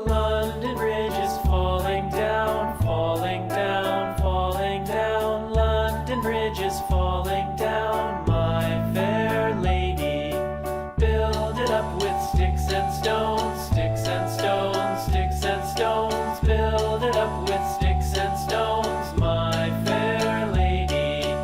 London Bridge is falling down, falling down, falling down. London Bridge is falling down, my fair lady. Build it up with sticks and stones, sticks and stones, sticks and stones. Build it up with sticks and stones, my fair lady.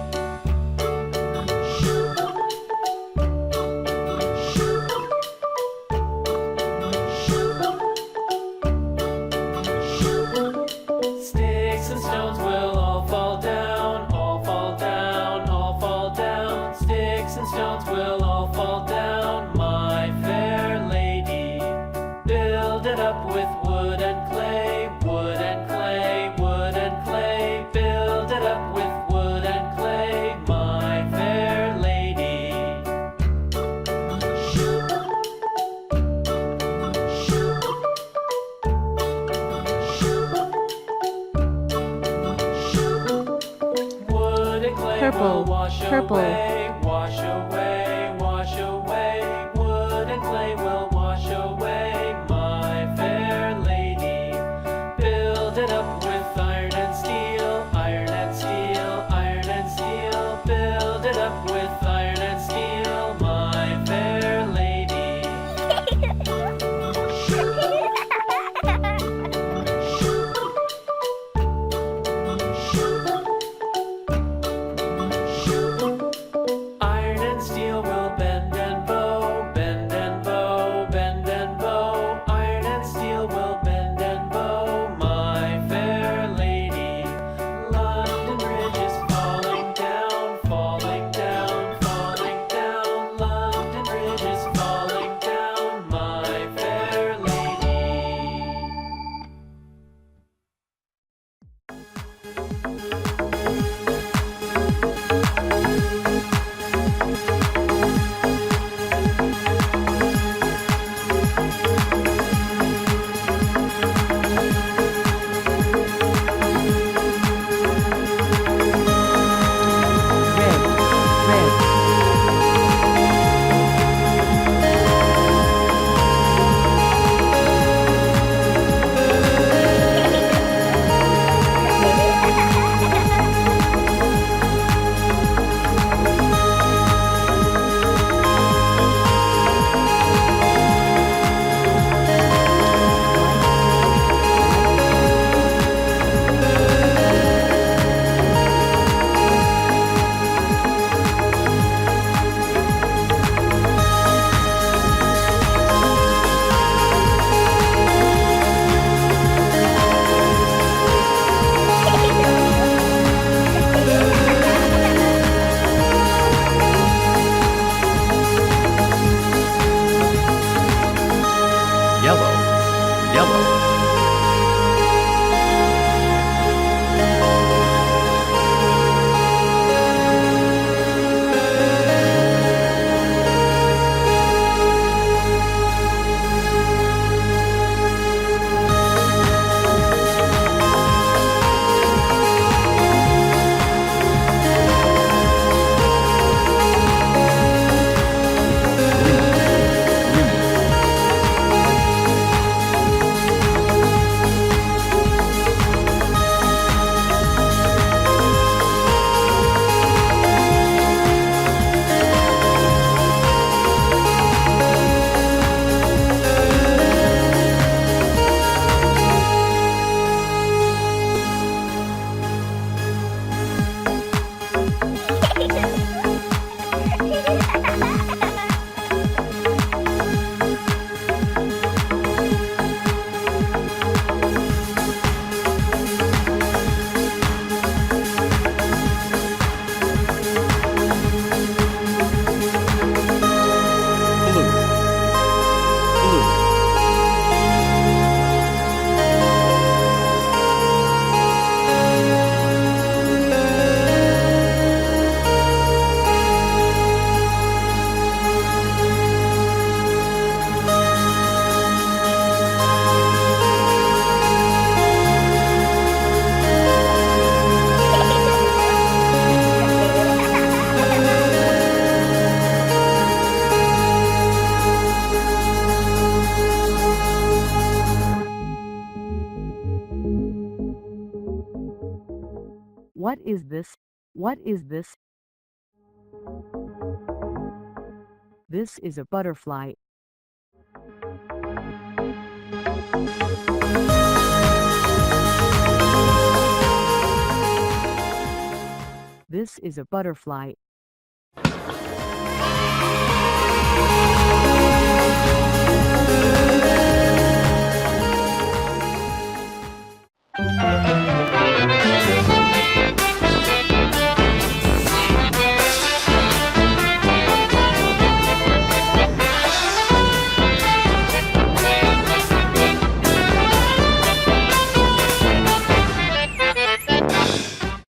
Sticks and stones will all fall down, all fall down, all fall down. Sticks and stones will all fall down, my fair lady. Build it up with wood and clay, wood and clay, wood and clay. Build it up with wood and clay, my fair lady. Wood and clay Purple, will wash purple. away, wash away, wash away. Wood and clay will wash away, my fair lady. Build it up with iron and steel, iron and steel, iron and steel. Build it up with iron and steel, my fair lady. Iron and steel What is this? What is this? This is a butterfly. This is a butterfly.